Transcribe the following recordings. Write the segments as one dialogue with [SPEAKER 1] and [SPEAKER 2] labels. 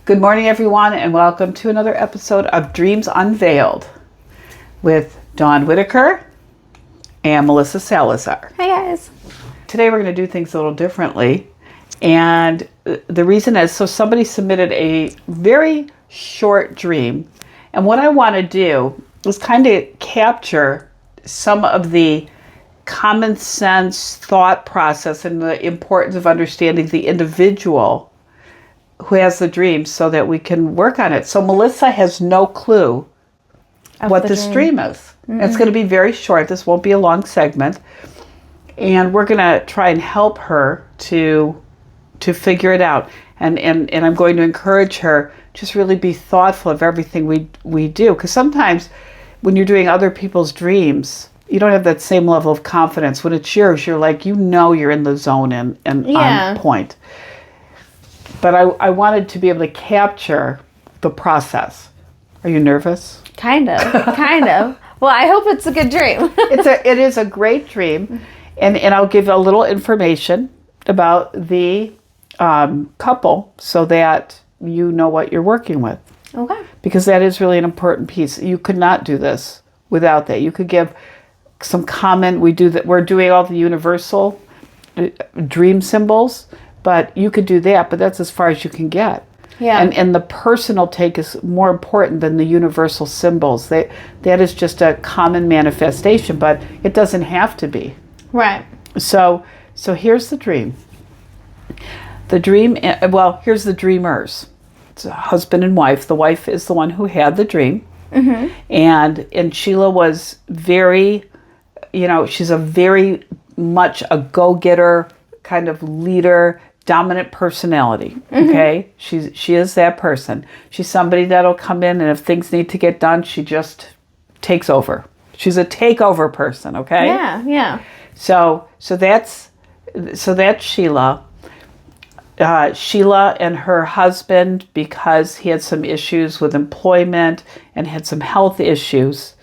[SPEAKER 1] Good morning, everyone, and welcome to another episode of Dreams Unveiled with Daun Whittaker and Melissa Salazar.
[SPEAKER 2] Hi, guys.
[SPEAKER 1] Today we're going to do things a little differently, and the reason is somebody submitted a very short dream, and what I want to do is kind of capture some of the common sense thought process and the importance of understanding the individual who has the dream so that we can work on it. So Melissa has no clue what this dream is. Mm-hmm. It's going to be very short. This won't be a long segment. And we're going to try and help her to figure it out. And I'm going to encourage her just really be thoughtful of everything we do. Because sometimes when you're doing other people's dreams, you don't have that same level of confidence. When it's yours, you're like, you're in the zone and on point. But I wanted to be able to capture the process. Are you nervous?
[SPEAKER 2] Kind of. Well, I hope it's a good dream.
[SPEAKER 1] It is a great dream. And I'll give a little information about the couple so that you know what you're working with.
[SPEAKER 2] Okay.
[SPEAKER 1] Because that is really an important piece. You could not do this without that. You could give some comment. We're doing all the universal dream symbols. But you could do that, but that's as far as you can get. Yeah. And the personal take is more important than the universal symbols. That is just a common manifestation, but it doesn't have to be.
[SPEAKER 2] Right.
[SPEAKER 1] So here's the dream. Here's the dreamers. It's a husband and wife. The wife is the one who had the dream. Mm-hmm. And Sheila was very, she's a very much a go-getter kind of leader, dominant personality. Okay. Mm-hmm. She is that person. She's somebody that'll come in, and if things need to get done, she just takes over. She's a takeover person. Okay.
[SPEAKER 2] Yeah.
[SPEAKER 1] So that's Sheila. Sheila and her husband, because he had some issues with employment and had some health issues,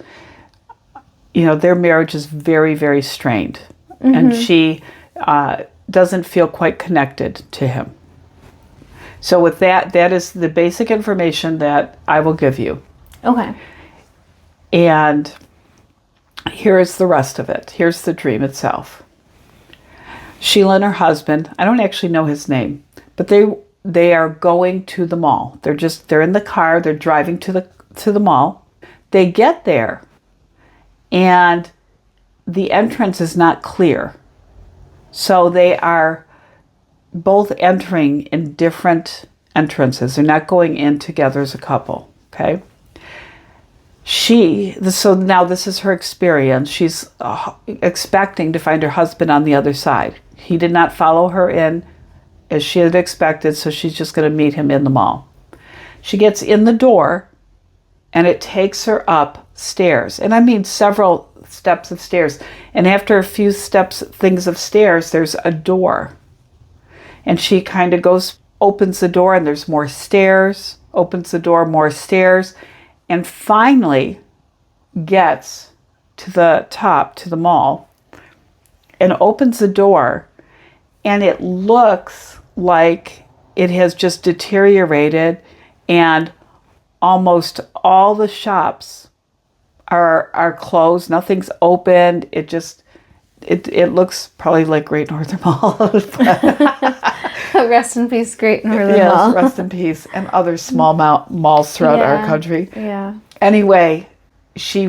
[SPEAKER 1] their marriage is very, very strained. Mm-hmm. And she doesn't feel quite connected to him. So with that is the basic information that I will give you. Okay. And here is the rest of it. Here's the dream itself. Sheila and her husband, I don't actually know his name, but they are going to the mall. They're in the car, they're driving to the mall. They get there and the entrance is not clear. So they are both entering in different entrances. They're not going in together as a couple, okay? So now this is her experience. She's expecting to find her husband on the other side. He did not follow her in as she had expected, so she's just going to meet him in the mall. She gets in the door, and it takes her upstairs. And I mean several steps of stairs. And after a few things of stairs, there's a door. And she kind of opens the door, and there's more stairs, opens the door, more stairs, and finally gets to the top, to the mall, and opens the door, and it looks like it has just deteriorated, and almost all the shops are closed. Nothing's opened. It looks probably like Great Northern Mall.
[SPEAKER 2] Rest in peace, Great Northern Mall.
[SPEAKER 1] Yes, rest in peace, and other small malls throughout our country.
[SPEAKER 2] Yeah.
[SPEAKER 1] Anyway, she's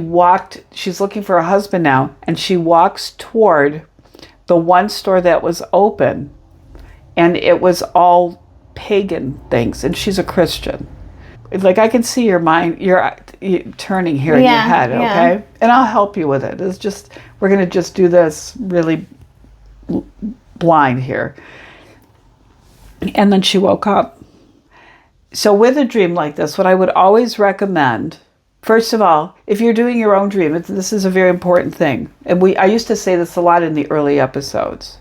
[SPEAKER 1] looking for a husband now, and she walks toward the one store that was open, and it was all pagan things, and she's a Christian. Like, I can see your mind, you're turning here in your head, okay? And I'll help you with it. It's just, we're going to just do this really blind here. And then she woke up. So with a dream like this, what I would always recommend, first of all, if you're doing your own dream, this is a very important thing. And I used to say this a lot in the early episodes.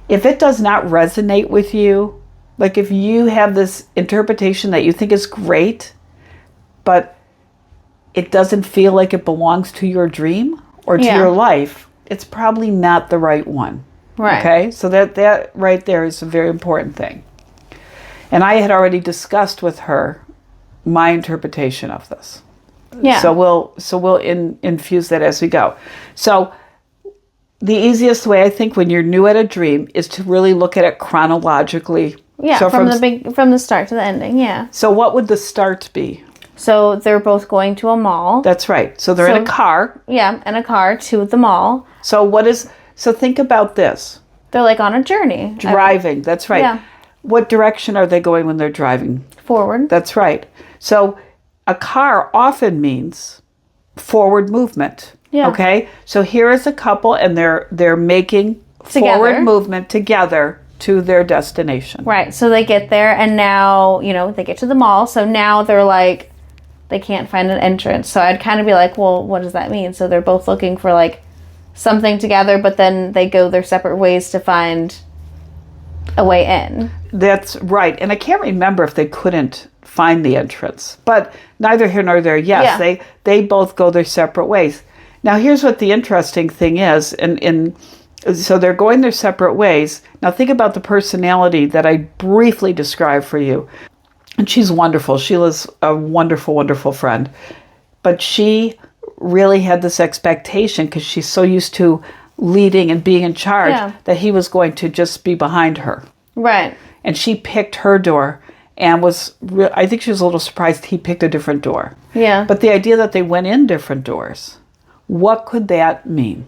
[SPEAKER 1] If it does not resonate with you, like if you have this interpretation that you think is great, but it doesn't feel like it belongs to your dream or to your life, it's probably not the right one. Right. Okay? So that right there is a very important thing. And I had already discussed with her my interpretation of this.
[SPEAKER 2] Yeah.
[SPEAKER 1] So we'll infuse that as we go. So the easiest way, I think, when you're new at a dream is to really look at it chronologically.
[SPEAKER 2] Yeah,
[SPEAKER 1] So
[SPEAKER 2] from the start to the ending, yeah.
[SPEAKER 1] So what would the start be?
[SPEAKER 2] So they're both going to a mall.
[SPEAKER 1] That's right. So they're in a car.
[SPEAKER 2] Yeah, in a car to the mall.
[SPEAKER 1] So think about this.
[SPEAKER 2] They're like on a journey.
[SPEAKER 1] Driving, that's right.
[SPEAKER 2] Yeah.
[SPEAKER 1] What direction are they going when they're driving?
[SPEAKER 2] Forward.
[SPEAKER 1] That's right. So a car often means forward movement.
[SPEAKER 2] Yeah.
[SPEAKER 1] Okay? So here is a couple and they're making forward movement together to their destination.
[SPEAKER 2] Right. So they get there and now, they get to the mall. So now they're like, they can't find an entrance. So I'd kind of be like, well, what does that mean? So they're both looking for like something together, but then they go their separate ways to find a way in.
[SPEAKER 1] That's right. And I can't remember if they couldn't find the entrance, but neither here nor there. Yes, yeah. They both go their separate ways. Now, here's what the interesting thing is. So they're going their separate ways. Now, think about the personality that I briefly described for you. And she's wonderful. Sheila's a wonderful, wonderful friend. But she really had this expectation because she's so used to leading and being in charge that he was going to just be behind her.
[SPEAKER 2] Right.
[SPEAKER 1] And she picked her door and I think she was a little surprised he picked a different door.
[SPEAKER 2] Yeah.
[SPEAKER 1] But the idea that they went in different doors, what could that mean?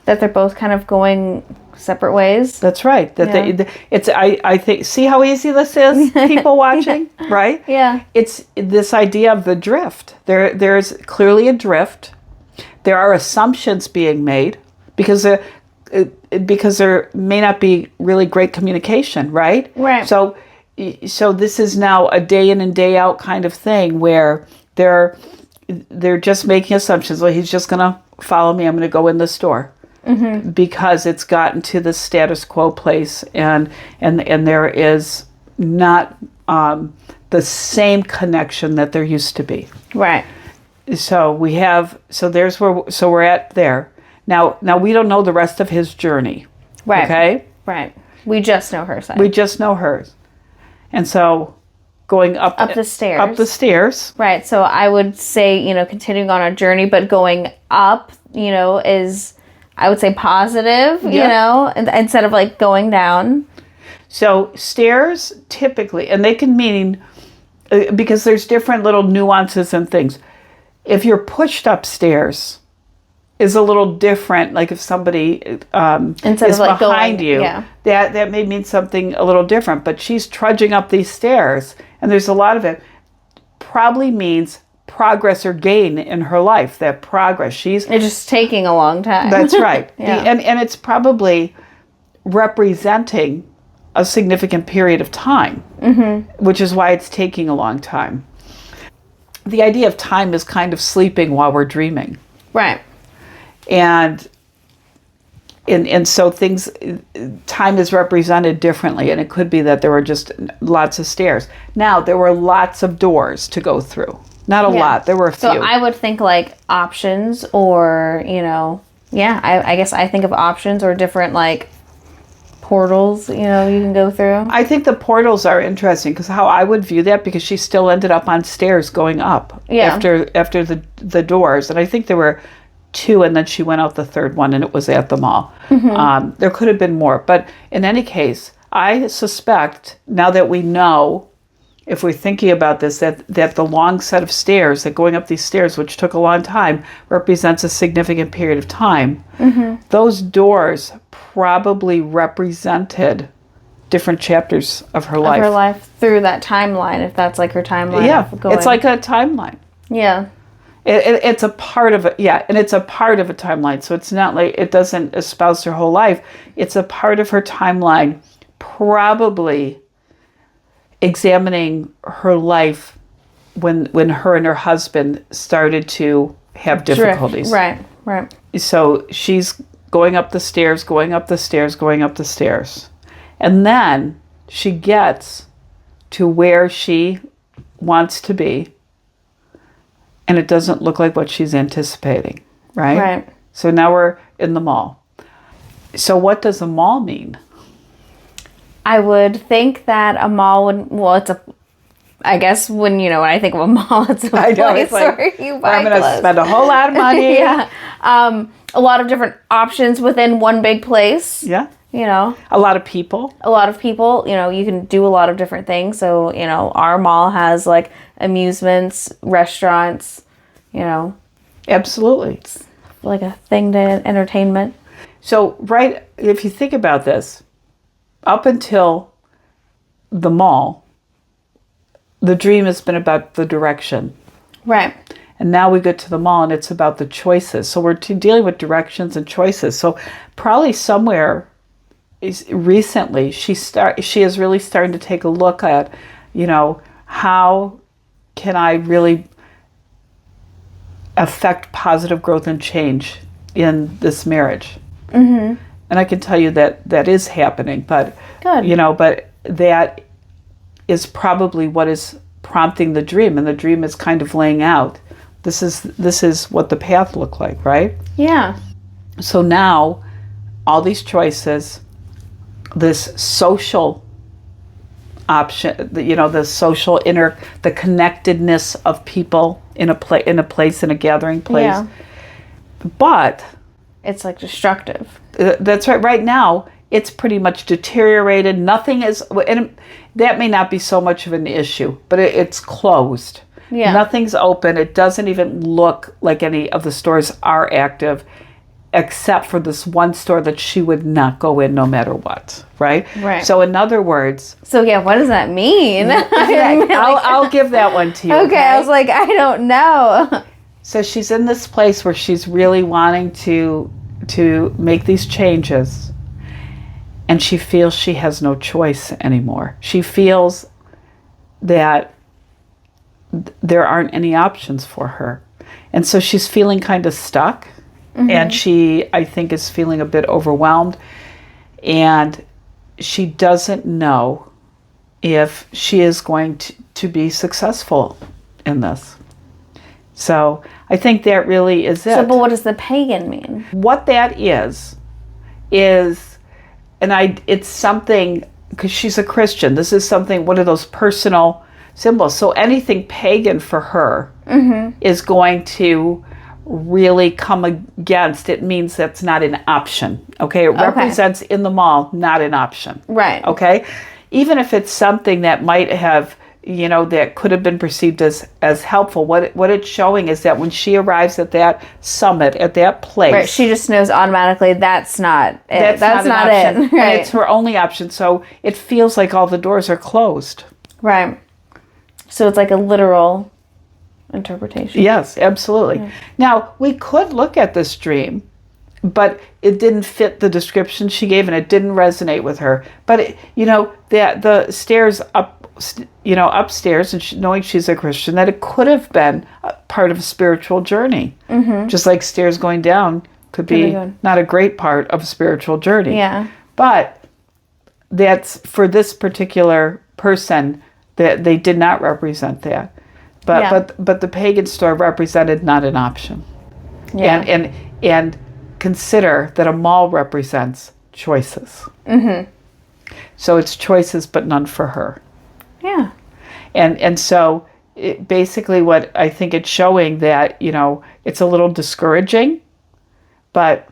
[SPEAKER 2] That they're both kind of going separate ways.
[SPEAKER 1] That's right. I think, see how easy this is, people watching, right?
[SPEAKER 2] Yeah.
[SPEAKER 1] It's this idea of the drift. There's clearly a drift. There are assumptions being made because there may not be really great communication, right?
[SPEAKER 2] Right.
[SPEAKER 1] So this is now a day in and day out kind of thing where they're just making assumptions. Well, he's just going to follow me. I'm going to go in the store. Mm-hmm. Because it's gotten to the status quo place and there is not the same connection that there used to be.
[SPEAKER 2] Right.
[SPEAKER 1] So we're at there. Now we don't know the rest of his journey.
[SPEAKER 2] Right.
[SPEAKER 1] Okay?
[SPEAKER 2] Right. We just know her side.
[SPEAKER 1] We just know hers. And so going up
[SPEAKER 2] the stairs.
[SPEAKER 1] Up the stairs.
[SPEAKER 2] Right. So I would say, continuing on a journey, but going up, is, I would say, positive, instead of like going down. So
[SPEAKER 1] stairs typically, and they can mean, because there's different little nuances and things. If you're pushed upstairs is a little different. Like if somebody
[SPEAKER 2] instead
[SPEAKER 1] is
[SPEAKER 2] of like
[SPEAKER 1] behind
[SPEAKER 2] going,
[SPEAKER 1] you, that may mean something a little different. But she's trudging up these stairs, and there's a lot of it. Probably means progress or gain in her life. That progress, it's
[SPEAKER 2] just taking a long time.
[SPEAKER 1] That's right.
[SPEAKER 2] Yeah.
[SPEAKER 1] And it's probably representing a significant period of time, which is why it's taking a long time. The idea of time is kind of sleeping while we're dreaming.
[SPEAKER 2] Right.
[SPEAKER 1] And so time is represented differently, and it could be that there were just lots of stairs. Now, there were lots of doors to go through. Not a lot. There were a few.
[SPEAKER 2] So I would think like options or, I guess I think of options or different like portals, you can go through.
[SPEAKER 1] I think the portals are interesting because how I would view that, because she still ended up on stairs going up after the doors. And I think there were 2, and then she went out the third one, and it was at the mall. Mm-hmm. There could have been more. But in any case, I suspect now that we know, if we're thinking about this, that the long set of stairs, that going up these stairs, which took a long time, represents a significant period of time. Mm-hmm. Those doors probably represented different chapters of her life.
[SPEAKER 2] Of her life through that timeline, if that's like her timeline.
[SPEAKER 1] Yeah, it's like a timeline.
[SPEAKER 2] Yeah.
[SPEAKER 1] It's a part of it, and it's a part of a timeline. So it's not like it doesn't espouse her whole life. It's a part of her timeline, probably examining her life when her and her husband started to have difficulties.
[SPEAKER 2] Right.
[SPEAKER 1] So she's going up the stairs, going up the stairs, going up the stairs. And then she gets to where she wants to be, and it doesn't look like what she's anticipating, right?
[SPEAKER 2] Right.
[SPEAKER 1] So now we're in the mall. So what does a mall mean?
[SPEAKER 2] I would think that a mall would, well, I guess when I think of a mall, it's a place where you buy
[SPEAKER 1] I'm going to
[SPEAKER 2] clothes.
[SPEAKER 1] spend a whole lot of money.
[SPEAKER 2] Yeah. A lot of different options within one big place.
[SPEAKER 1] Yeah.
[SPEAKER 2] A
[SPEAKER 1] lot of people.
[SPEAKER 2] You can do a lot of different things. So, our mall has like amusements, restaurants,
[SPEAKER 1] Absolutely.
[SPEAKER 2] It's like a thing to entertainment.
[SPEAKER 1] So, if you think about this, up until the mall, the dream has been about the direction.
[SPEAKER 2] Right.
[SPEAKER 1] And now we get to the mall and it's about the choices. So we're dealing with directions and choices. So probably somewhere recently she is really starting to take a look at, how can I really affect positive growth and change in this marriage? Mm-hmm. And I can tell you that is happening, but
[SPEAKER 2] good.
[SPEAKER 1] But that is probably what is prompting the dream, and the dream is kind of laying out. This is what the path looked like, right?
[SPEAKER 2] Yeah.
[SPEAKER 1] So now, all these choices, this social option, the social the connectedness of people in a place, in a gathering place.
[SPEAKER 2] Yeah.
[SPEAKER 1] But
[SPEAKER 2] it's like destructive.
[SPEAKER 1] That's right. Right now, it's pretty much deteriorated. Nothing is, and that may not be so much of an issue, but it's closed.
[SPEAKER 2] Yeah.
[SPEAKER 1] Nothing's open. It doesn't even look like any of the stores are active, except for this one store that she would not go in no matter what. Right?
[SPEAKER 2] Right.
[SPEAKER 1] So in other words.
[SPEAKER 2] So yeah, what does that mean?
[SPEAKER 1] I'll give that one to you.
[SPEAKER 2] Okay, I was like, I don't know.
[SPEAKER 1] So she's in this place where she's really wanting to make these changes, and she feels she has no choice anymore. She feels that there aren't any options for her. And so she's feeling kind of stuck. Mm-hmm. And she, I think, is feeling a bit overwhelmed. And she doesn't know if she is going to be successful in this. So I think that really is it.
[SPEAKER 2] So, but what does the pagan mean?
[SPEAKER 1] What that is, and it's something, because she's a Christian, this is something, one of those personal symbols. So anything pagan for her mm-hmm. is going to really come against. It means that's not an option. Okay? It represents in the mall, not an option.
[SPEAKER 2] Right.
[SPEAKER 1] Okay? Even if it's something that might have, that could have been perceived as helpful, what it's showing is that when she arrives at that summit, at that place,
[SPEAKER 2] right, she just knows automatically that's not it. That's not
[SPEAKER 1] it.
[SPEAKER 2] Right.
[SPEAKER 1] And it's her only option. So it feels like all the doors are closed.
[SPEAKER 2] Right. So it's like a literal interpretation.
[SPEAKER 1] Yes, absolutely. Yeah. Now, we could look at this dream, but it didn't fit the description she gave, and it didn't resonate with her. But the stairs upstairs, and knowing she's a Christian, that it could have been a part of a spiritual journey. Mm-hmm. Just like stairs going down could be not a great part of a spiritual journey.
[SPEAKER 2] Yeah.
[SPEAKER 1] But that's for this particular person, that they did not represent that. But the pagan store represented not an option. Yeah. And consider that a mall represents choices. Mm-hmm. So it's choices, but none for her.
[SPEAKER 2] Yeah.
[SPEAKER 1] And so basically what I think it's showing that, it's a little discouraging, but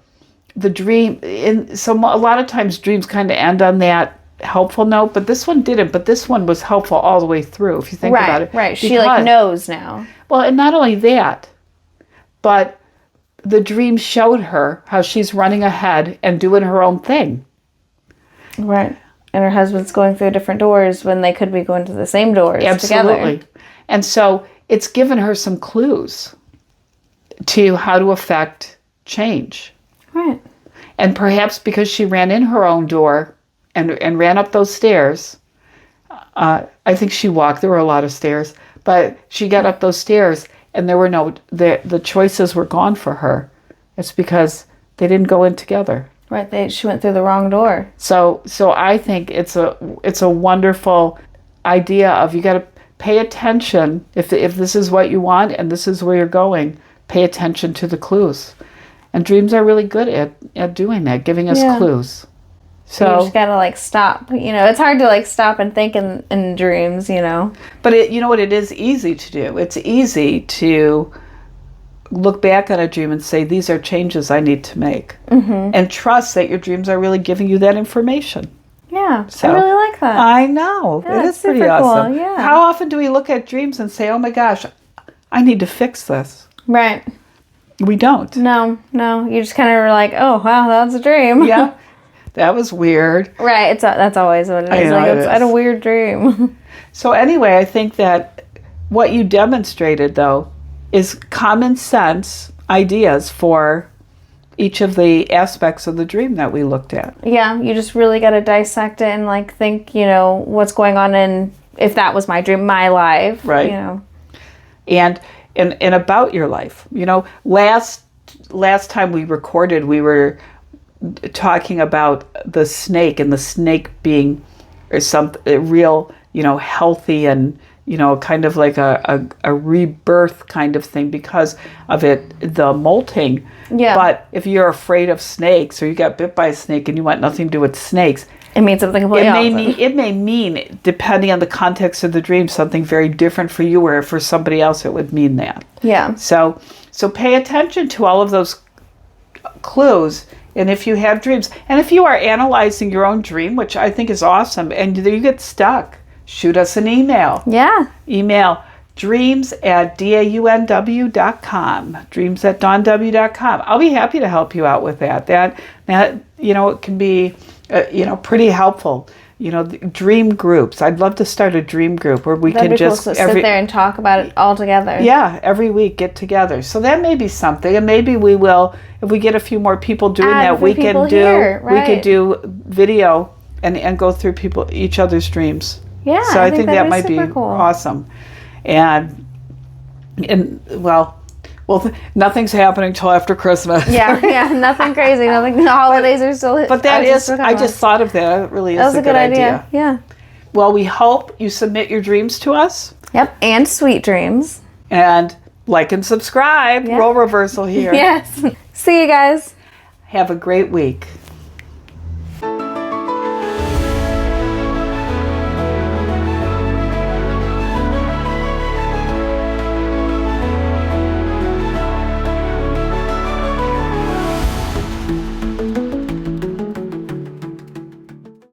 [SPEAKER 1] the dream, a lot of times dreams kind of end on that helpful note, but this one didn't. But this one was helpful all the way through, if you think about it.
[SPEAKER 2] Right, she knows now.
[SPEAKER 1] Well, and not only that, but the dream showed her how she's running ahead and doing her own thing.
[SPEAKER 2] Right. And her husband's going through different doors when they could be going to the same doors
[SPEAKER 1] Absolutely.
[SPEAKER 2] Together.
[SPEAKER 1] And so it's given her some clues to how to affect change.
[SPEAKER 2] Right.
[SPEAKER 1] And perhaps because she ran in her own door and ran up those stairs, I think she walked. There were a lot of stairs. But she got up those stairs and there were the choices were gone for her. It's because they didn't go in together.
[SPEAKER 2] Right, she went through the wrong door.
[SPEAKER 1] So I think it's a wonderful idea of, you got to pay attention. If this is what you want and this is where you're going, pay attention to the clues. And dreams are really good at doing that, giving us clues.
[SPEAKER 2] So you just gotta like stop. You know, it's hard to like stop and think in dreams, you know.
[SPEAKER 1] But you know what? It is easy to do. It's easy to look back on a dream and say, these are changes I need to make. And trust that your dreams are really giving you that information.
[SPEAKER 2] Yeah,
[SPEAKER 1] So,
[SPEAKER 2] I really like that.
[SPEAKER 1] I know.
[SPEAKER 2] Yeah,
[SPEAKER 1] it is pretty
[SPEAKER 2] super cool,
[SPEAKER 1] awesome.
[SPEAKER 2] yeah.
[SPEAKER 1] How often do we look at dreams and say, oh my gosh, I need to fix this?
[SPEAKER 2] Right.
[SPEAKER 1] We don't.
[SPEAKER 2] No. You just kind of like, oh, wow, that's a dream.
[SPEAKER 1] Yeah. That was weird.
[SPEAKER 2] Right. That's always what it is.
[SPEAKER 1] I know,
[SPEAKER 2] I had a weird dream.
[SPEAKER 1] So anyway, I think that what you demonstrated, though, is common sense ideas for each of the aspects of the dream that we looked at.
[SPEAKER 2] Yeah, you just really got to dissect it and like think, you know, what's going on in, if that was my dream, my life.
[SPEAKER 1] Right.
[SPEAKER 2] You know.
[SPEAKER 1] And about your life. You know, last time we recorded, we were talking about the snake, and the snake being a real, you know, healthy and, you know, kind of like a rebirth kind of thing because of the molting.
[SPEAKER 2] Yeah.
[SPEAKER 1] But if you're afraid of snakes, or you got bit by a snake and you want nothing to do with snakes,
[SPEAKER 2] It means something completely opposite.
[SPEAKER 1] it may mean, depending on the context of the dream, something very different for you, where for somebody else it would mean that.
[SPEAKER 2] Yeah.
[SPEAKER 1] So pay attention to all of those clues. And if you have dreams, and if you are analyzing your own dream, which I think is awesome, and you get stuck, shoot us an email.
[SPEAKER 2] Yeah.
[SPEAKER 1] Email dreams@daunw.com. dreams@daunw.com. I'll be happy to help you out with that. That you know, it can be you know, pretty helpful. You know, dream groups. I'd love to start a dream group where we
[SPEAKER 2] That'd
[SPEAKER 1] can
[SPEAKER 2] be cool.
[SPEAKER 1] just
[SPEAKER 2] So sit there and talk about it all together.
[SPEAKER 1] Yeah, every week get together. So that may be something, and maybe we will, if we get a few more people doing that, we can do video and go through each other's dreams.
[SPEAKER 2] Yeah.
[SPEAKER 1] So I think that might be
[SPEAKER 2] super cool.
[SPEAKER 1] awesome. And well, nothing's happening till after Christmas.
[SPEAKER 2] Yeah, nothing crazy, nothing. The holidays are still.
[SPEAKER 1] But I just thought of that. It really is
[SPEAKER 2] a good idea. Yeah.
[SPEAKER 1] Well, we hope you submit your dreams to us.
[SPEAKER 2] Yep, and sweet dreams.
[SPEAKER 1] And like and subscribe.
[SPEAKER 2] Yep.
[SPEAKER 1] Role reversal here.
[SPEAKER 2] Yes. See you guys.
[SPEAKER 1] Have a great week.